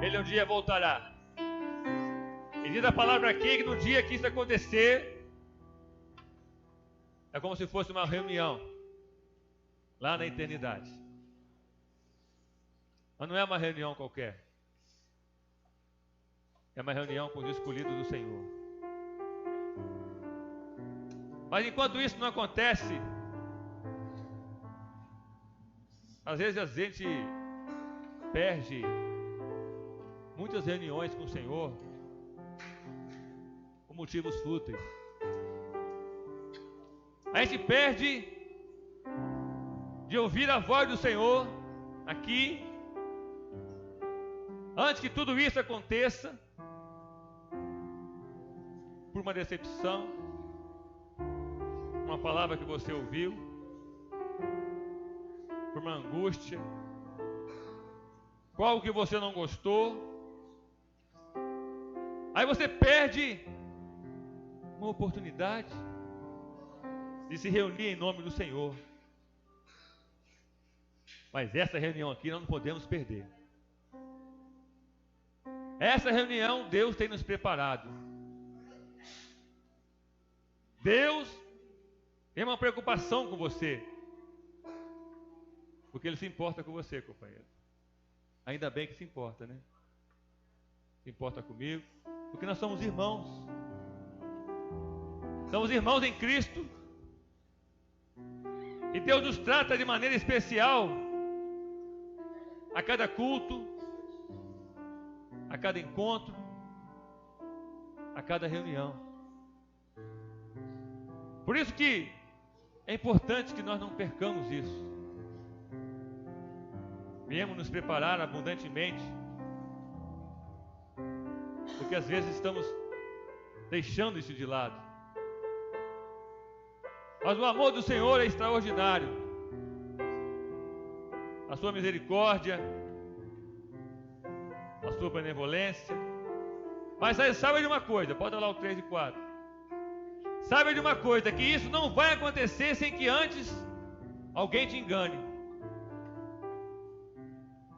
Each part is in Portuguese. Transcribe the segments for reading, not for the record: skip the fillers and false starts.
Ele um dia voltará. E diz a palavra aqui que no dia que isso acontecer, é como se fosse uma reunião lá na eternidade. Mas não é uma reunião qualquer. É uma reunião com os escolhidos do Senhor. Mas enquanto isso não acontece, às vezes a gente perde muitas reuniões com o Senhor por motivos fúteis. A gente perde de ouvir a voz do Senhor aqui, antes que tudo isso aconteça, por uma decepção, uma palavra que você ouviu, por uma angústia, por algo que você não gostou. Aí você perde uma oportunidade de se reunir em nome do Senhor. Mas essa reunião aqui nós não podemos perder. Essa reunião Deus tem nos preparado. Deus tem uma preocupação com você, porque Ele se importa com você, companheiro. Ainda bem que se importa, né? Se importa comigo, porque nós somos irmãos. Somos irmãos em Cristo. E Deus nos trata de maneira especial a cada culto, a cada encontro, a cada reunião. Por isso que é importante que nós não percamos isso. Viemos nos preparar abundantemente, porque às vezes estamos deixando isso de lado. Mas o amor do Senhor é extraordinário. A sua misericórdia, a sua benevolência. Mas saiba de uma coisa, pode lá o 3 e 4. Saiba de uma coisa, que isso não vai acontecer sem que antes alguém te engane.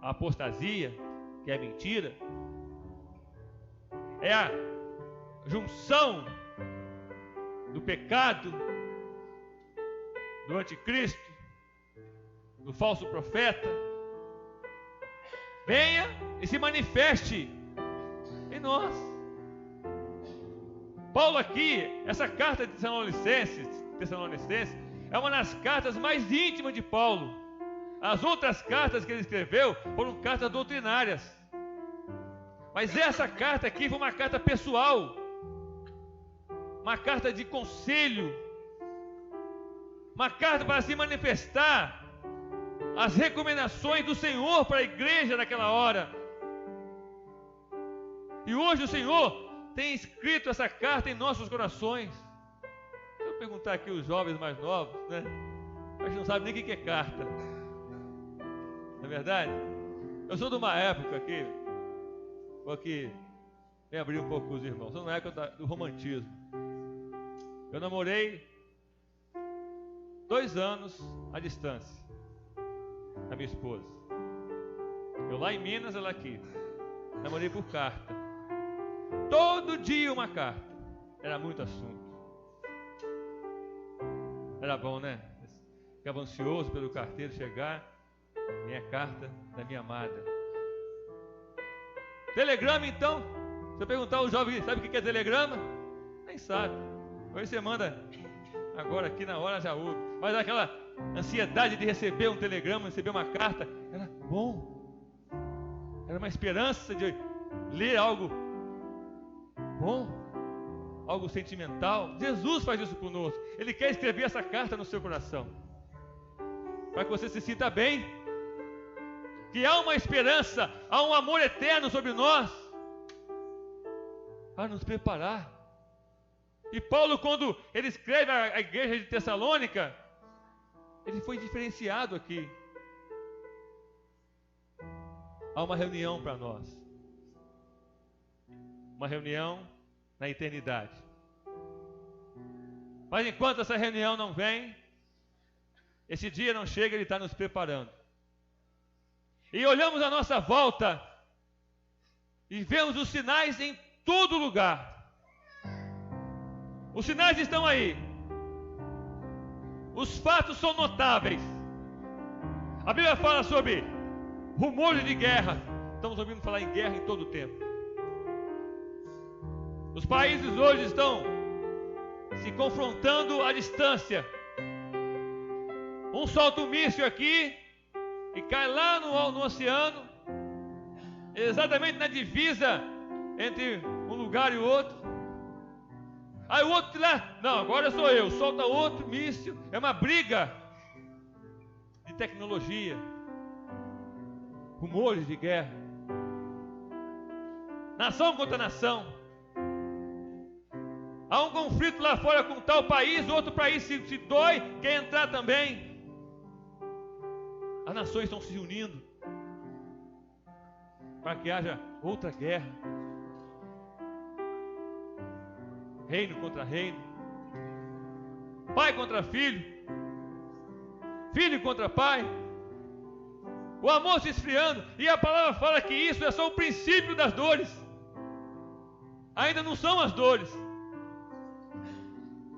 A apostasia, que é mentira, é a junção do pecado, do anticristo, do falso profeta. Venha e se manifeste em nós. Paulo aqui, essa carta de Tessalonicenses, é uma das cartas mais íntimas de Paulo. As outras cartas que ele escreveu foram cartas doutrinárias. Mas essa carta aqui foi uma carta pessoal, uma carta de conselho, uma carta para se manifestar as recomendações do Senhor para a igreja naquela hora. E hoje o Senhor tem escrito essa carta em nossos corações. Se eu perguntar aqui os jovens mais novos, né? A gente não sabe nem o que é carta. Não é verdade? Eu sou de uma época aqui, vou aqui me abrir um pouco com os irmãos. Sou de uma época do romantismo. Eu namorei 2 anos à distância da minha esposa. Eu lá em Minas, ela aqui. Namorei por carta. Todo dia uma carta. Era muito assunto. Era bom, né? Ficava ansioso pelo carteiro chegar. Minha carta da minha amada. Telegrama, então. Se eu perguntar ao jovem, sabe o que é telegrama? Nem sabe. Hoje você manda agora aqui na hora já ouve. Mas aquela ansiedade de receber um telegrama, receber uma carta, era bom. Era uma esperança de ler algo bom, algo sentimental. Jesus faz isso conosco. Ele quer escrever essa carta no seu coração, para que você se sinta bem, que há uma esperança, há um amor eterno sobre nós, para nos preparar. E Paulo, quando ele escreve à igreja de Tessalônica, ele foi diferenciado aqui. Há uma reunião para nós, uma reunião na eternidade. Mas enquanto essa reunião não vem, esse dia não chega, Ele está nos preparando. E olhamos à nossa volta E vemos os sinais em todo lugar. Os sinais estão aí. Os fatos são notáveis. A Bíblia fala sobre rumores de guerra. Estamos ouvindo falar em guerra em todo o tempo. Os países hoje estão se confrontando à distância. Um solta um míssil aqui e cai lá no oceano, exatamente na divisa entre um lugar e o outro. Aí o outro lá, não, agora sou eu, solta outro míssil. É uma briga de tecnologia, rumores de guerra, nação contra nação. Há um conflito lá fora com tal país, outro país se dói, quer entrar também. As nações estão se unindo para que haja outra guerra. Reino contra reino, pai contra filho, filho contra pai. O amor se esfriando, e a palavra fala que isso é só o princípio das dores. Ainda não são as dores.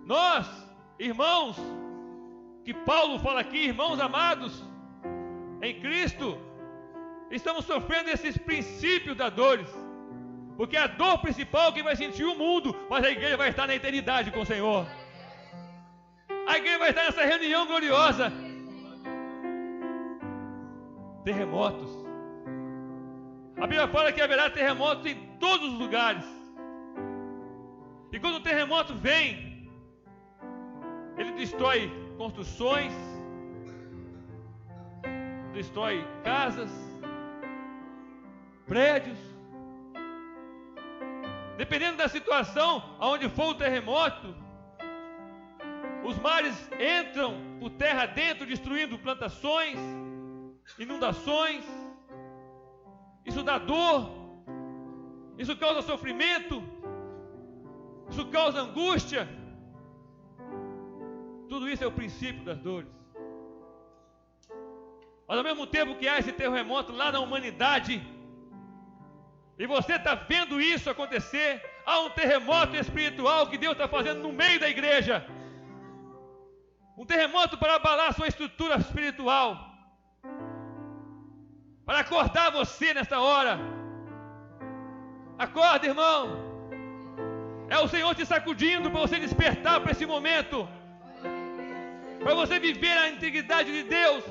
Nós, irmãos, que Paulo fala aqui, irmãos amados em Cristo, estamos sofrendo esses princípios das dores, porque a dor principal que vai sentir o mundo, mas a igreja vai estar na eternidade com o Senhor. A igreja vai estar nessa reunião gloriosa. Terremotos. A Bíblia fala que haverá terremotos em todos os lugares. E quando o terremoto vem, ele destrói construções, destrói casas, prédios. Dependendo da situação, aonde for o terremoto, os mares entram por terra dentro, destruindo plantações, inundações. Isso dá dor, isso causa sofrimento, isso causa angústia. Tudo isso é o princípio das dores. Mas ao mesmo tempo que há esse terremoto lá na humanidade, e você está vendo isso acontecer, há um terremoto espiritual que Deus está fazendo no meio da igreja. Um terremoto para abalar a sua estrutura espiritual, para acordar você nesta hora. Acorda, irmão. É o Senhor te sacudindo para você despertar para esse momento, para você viver a integridade de Deus,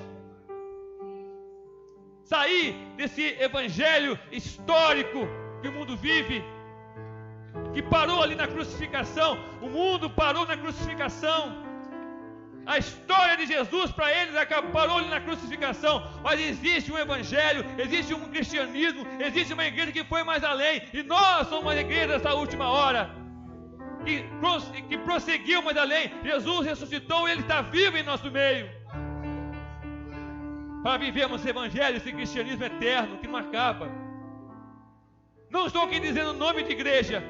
sair desse evangelho histórico que o mundo vive, que parou ali na crucificação. O mundo parou na crucificação. A história de Jesus para eles parou ali na crucificação. Mas existe um evangelho, existe um cristianismo, existe uma igreja que foi mais além. E nós somos uma igreja dessa última hora, que prosseguiu mais além. Jesus ressuscitou e Ele está vivo em nosso meio, para vivermos esse evangelho, esse cristianismo eterno que não acaba. Não estou aqui dizendo o nome de igreja,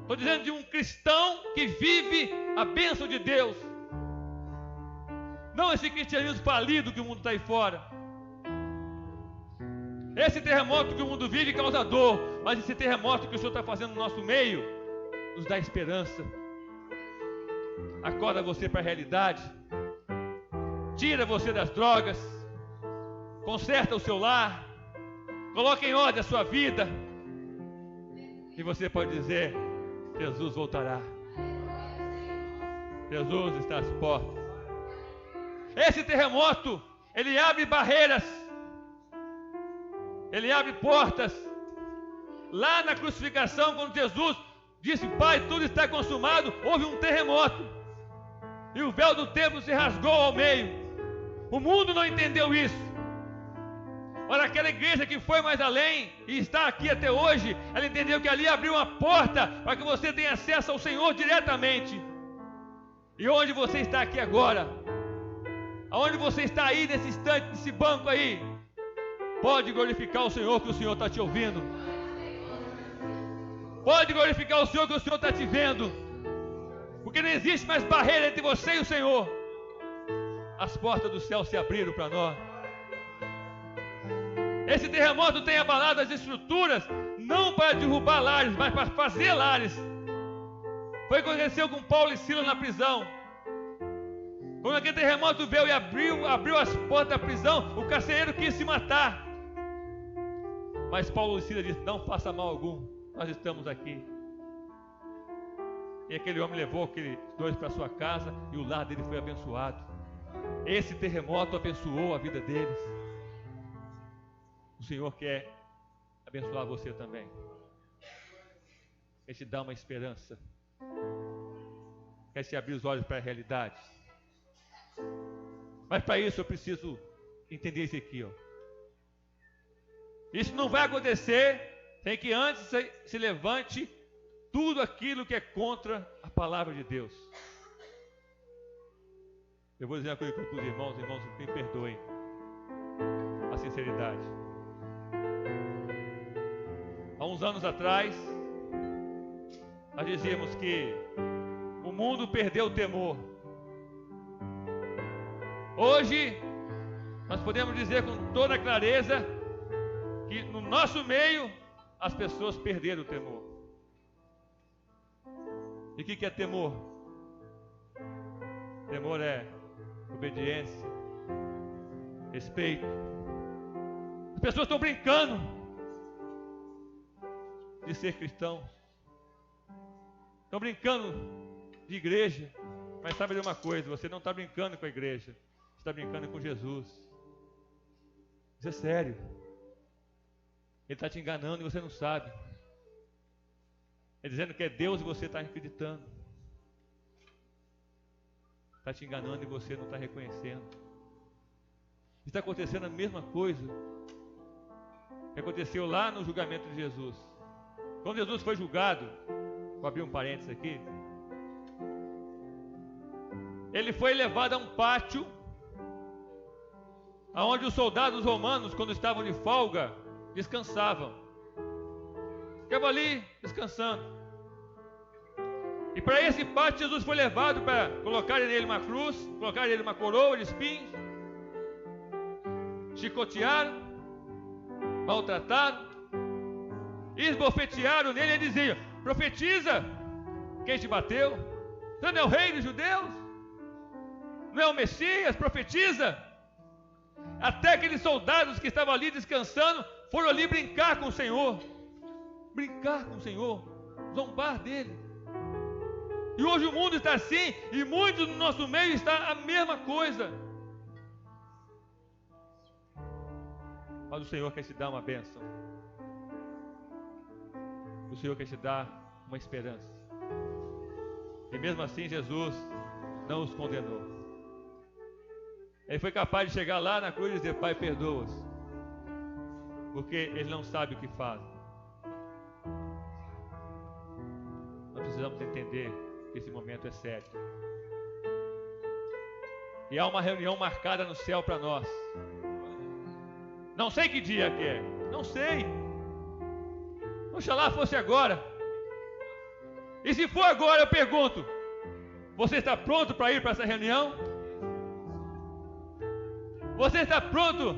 estou dizendo de um cristão que vive a bênção de Deus, não esse cristianismo falido que o mundo está aí fora. Esse terremoto que o mundo vive causa dor, mas esse terremoto que o Senhor está fazendo no nosso meio nos dá esperança. Acorda você para a realidade, tira você das drogas, conserta o seu lar, coloca em ordem a sua vida, e você pode dizer: Jesus voltará, Jesus está às portas. Esse terremoto, ele abre barreiras, ele abre portas. Lá na crucificação, quando Jesus disse: Pai, tudo está consumado, houve um terremoto, e o véu do templo se rasgou ao meio. O mundo não entendeu isso, mas aquela igreja que foi mais além e está aqui até hoje, ela entendeu que ali abriu uma porta para que você tenha acesso ao Senhor diretamente. E onde você está aqui agora, aonde você está aí nesse instante, nesse banco aí, pode glorificar o Senhor, que o Senhor está te ouvindo. Pode glorificar o Senhor, que o Senhor está te vendo, porque não existe mais barreira entre você e o Senhor. As portas do céu se abriram para nós. Esse terremoto tem abalado as estruturas, não para derrubar lares, mas para fazer lares. Foi o que aconteceu com Paulo e Silas na prisão. Quando aquele terremoto veio e abriu as portas da prisão, o carcereiro quis se matar. Mas Paulo e Silas disse: não faça mal algum, nós estamos aqui. E aquele homem levou aqueles dois para sua casa e o lar dele foi abençoado. Esse terremoto abençoou a vida deles. O Senhor quer abençoar você também. Quer te dar uma esperança. Quer te abrir os olhos para a realidade. Mas para isso eu preciso entender isso aqui, ó. Isso não vai acontecer sem que antes se levante tudo aquilo que é contra a palavra de Deus. Eu vou dizer uma coisa para os irmãos me perdoem a sinceridade. Há uns anos atrás, nós dizíamos que o mundo perdeu o temor. Hoje, nós podemos dizer com toda clareza que no nosso meio as pessoas perderam o temor. E o que é temor? Temor é obediência, respeito. As pessoas estão brincando de ser cristão, estão brincando de igreja, mas sabe de uma coisa: você não está brincando com a igreja, você está brincando com Jesus. Isso é sério. Ele está te enganando e você não sabe. Ele dizendo que é Deus e você está acreditando. Está te enganando e você não está reconhecendo. Está acontecendo a mesma coisa que aconteceu lá no julgamento de Jesus. Quando Jesus foi julgado, vou abrir um parênteses aqui, ele foi levado a um pátio, onde os soldados romanos, quando estavam de folga, descansavam. Ficavam ali descansando. E para esse pátio Jesus foi levado para colocar nele uma cruz, colocar nele uma coroa de espinhos, chicotearam, maltrataram, esbofetearam nele e diziam: profetiza, quem te bateu? Você não é o rei dos judeus? Não é o Messias? Profetiza. Até aqueles soldados que estavam ali descansando foram ali brincar com o Senhor, zombar dele. E hoje o mundo está assim, e muitos no nosso meio está a mesma coisa. Mas o Senhor quer te dar uma bênção. O Senhor quer te dar uma esperança. E mesmo assim Jesus não os condenou. Ele foi capaz de chegar lá na cruz e dizer: Pai, perdoa-os, porque eles não sabem o que fazem. Nós precisamos entender que esse momento é sério. E há uma reunião marcada no céu para nós. Não sei que dia que é, não sei. Oxalá fosse agora. E se for agora, eu pergunto: você está pronto para ir para essa reunião? Você está pronto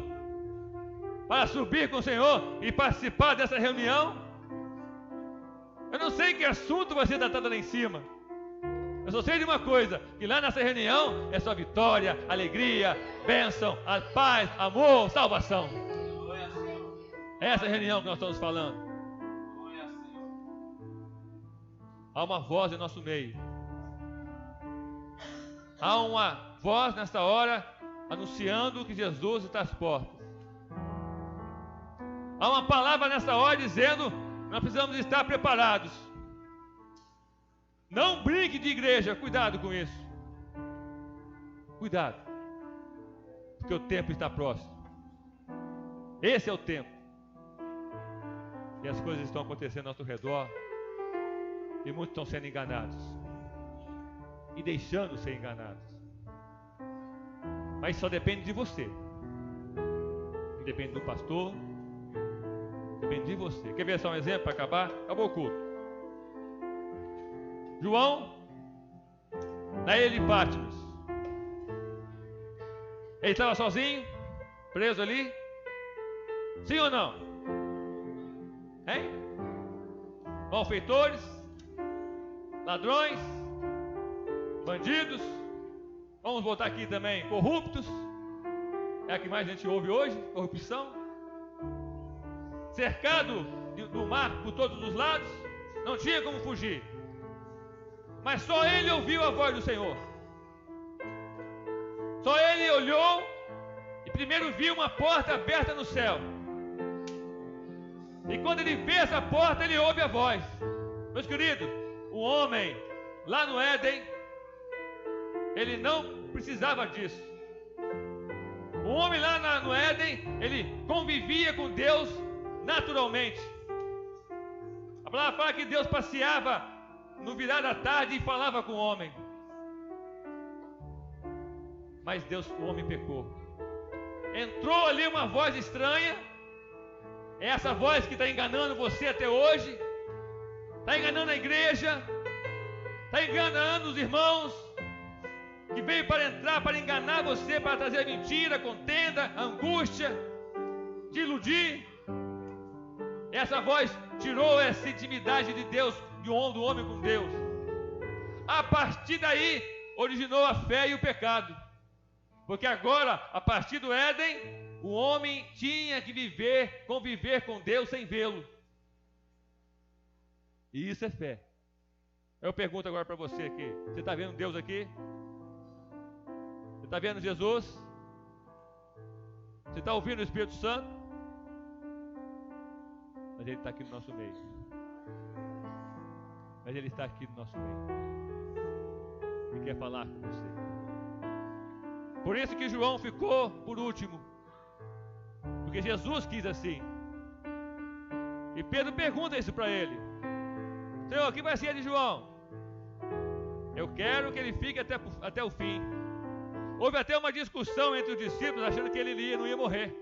para subir com o Senhor e participar dessa reunião? Eu não sei que assunto vai ser tratado lá em cima. Eu só sei de uma coisa: que lá nessa reunião é só vitória, alegria, bênção, paz, amor, salvação. É essa reunião que nós estamos falando. Há uma voz em nosso meio. Há uma voz nesta hora anunciando que Jesus está às portas. Há uma palavra nesta hora dizendo que nós precisamos estar preparados. Não brinque de igreja, cuidado com isso. Cuidado, porque o tempo está próximo. Esse é o tempo. E as coisas estão acontecendo ao nosso redor. E muitos estão sendo enganados. E deixando ser enganados. Mas só depende de você. Não depende do pastor. Depende de você. Quer ver só um exemplo para acabar? Acabou o culto. João, na ilha de Patmos. Ele estava sozinho, preso ali. Sim ou não? Hein? Malfeitores, ladrões, bandidos, vamos botar aqui também corruptos, é a que mais a gente ouve hoje, corrupção, cercado do mar por todos os lados, não tinha como fugir, mas só ele ouviu a voz do Senhor, só ele olhou e primeiro viu uma porta aberta no céu, e quando ele vê essa porta, ele ouve a voz. Meus queridos, o homem lá no Éden, ele não precisava disso. O homem lá no Éden, ele convivia com Deus naturalmente. A palavra fala que Deus passeava no virar da tarde e falava com o homem. Mas o homem pecou. Entrou ali uma voz estranha. É essa voz que está enganando você até hoje. Está enganando a igreja. Está enganando os irmãos. Que veio para entrar, para enganar você, para trazer mentira, contenda, angústia, te iludir. Essa voz tirou essa intimidade de Deus, do homem com Deus. A partir daí, originou a fé e o pecado. Porque agora, a partir do Éden, o homem tinha que conviver com Deus sem vê-lo. E isso é fé. Eu pergunto agora para você aqui: você está vendo Deus aqui? Você está vendo Jesus? Você está ouvindo o Espírito Santo? Mas Ele está aqui no nosso meio. Mas Ele está aqui no nosso meio. E quer falar com você. Por isso que João ficou por último. Porque Jesus quis assim. E Pedro pergunta isso para ele: Senhor, o que vai ser de João? Eu quero que ele fique até o fim. Houve até uma discussão entre os discípulos, achando que ele não ia morrer.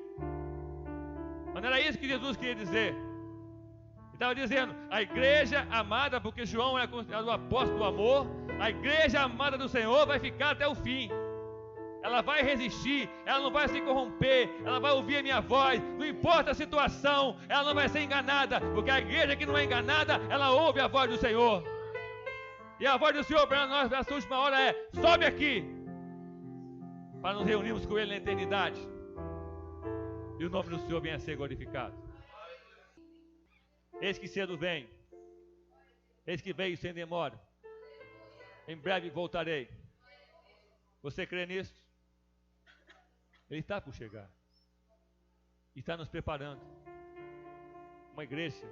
Mas não era isso que Jesus queria dizer. Ele estava dizendo: a igreja amada, porque João era considerado o apóstolo do amor, a igreja amada do Senhor vai ficar até o fim. Ela vai resistir, ela não vai se corromper, ela vai ouvir a minha voz, não importa a situação, ela não vai ser enganada, porque a igreja que não é enganada, ela ouve a voz do Senhor. E a voz do Senhor para nós nessa última hora é: sobe aqui, para nos reunirmos com Ele na eternidade, e o nome do Senhor venha a ser glorificado. Eis que cedo vem, eis que veio sem demora, em breve voltarei. Você crê nisso? Ele está por chegar. E está nos preparando. Uma igreja.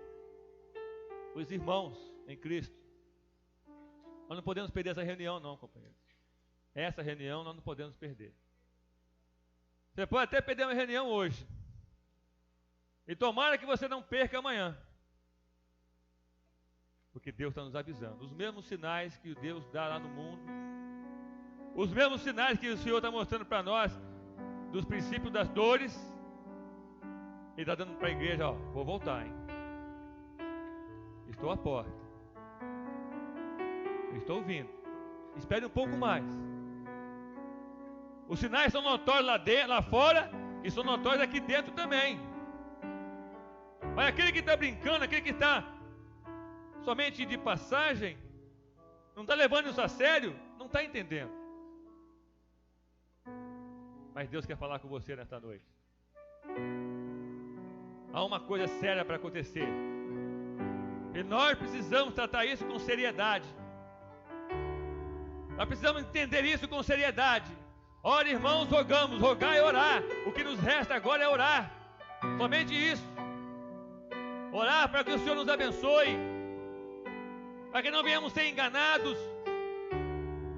Os irmãos em Cristo. Nós não podemos perder essa reunião não, companheiros. Essa reunião nós não podemos perder. Você pode até perder uma reunião hoje. E tomara que você não perca amanhã. Porque Deus está nos avisando. Os mesmos sinais que Deus dá lá no mundo. Os mesmos sinais que o Senhor está mostrando para nós, dos princípios das dores, Ele está dando para a igreja: ó, vou voltar, hein? Estou à porta. Estou vindo. Espere um pouco mais. Os sinais são notórios lá fora e são notórios aqui dentro também. Mas aquele que está brincando, aquele que está somente de passagem, não está levando isso a sério, não está entendendo. Mas Deus quer falar com você nesta noite. Há uma coisa séria para acontecer. E nós precisamos tratar isso com seriedade. Nós precisamos entender isso com seriedade. Ora, irmãos, rogamos, rogar e orar. O que nos resta agora é orar. Somente isso. Orar para que o Senhor nos abençoe. Para que não venhamos ser enganados.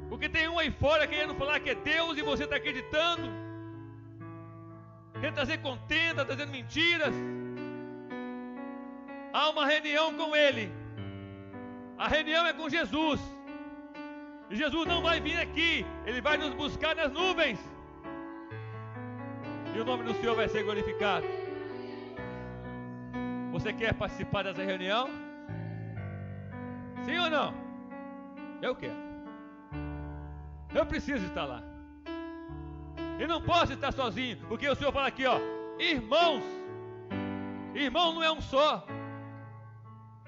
Porque tem um aí fora querendo falar que é Deus e você está acreditando. Quer trazer contenda, trazendo mentiras. Há uma reunião com Ele. A reunião é com Jesus. E Jesus não vai vir aqui. Ele vai nos buscar nas nuvens. E o nome do Senhor vai ser glorificado. Você quer participar dessa reunião? Sim ou não? Eu quero. Eu preciso estar lá. E não posso estar sozinho, porque o Senhor fala aqui, ó: irmãos, Irmão não é um só.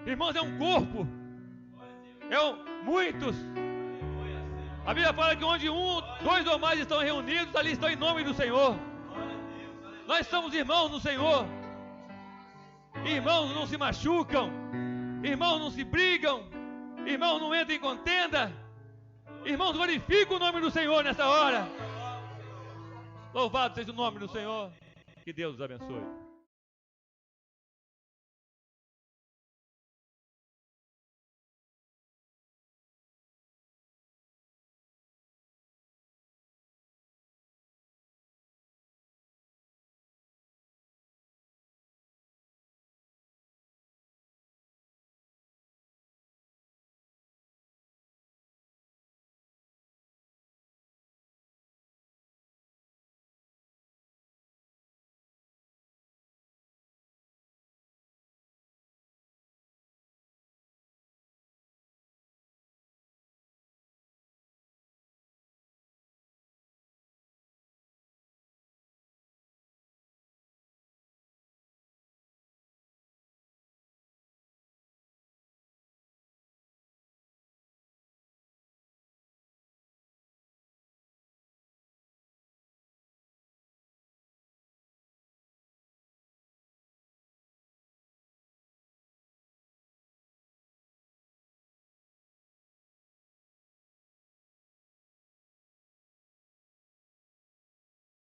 Irmãos, é um corpo. Muitos. A Bíblia fala que onde dois ou mais estão reunidos, ali estão em nome do Senhor. Nós somos irmãos no Senhor. Irmãos não se machucam. Irmãos não se brigam. Irmãos não entram em contenda. Irmãos, glorificam o nome do Senhor nessa hora. Louvado seja o nome do Senhor. Que Deus os abençoe.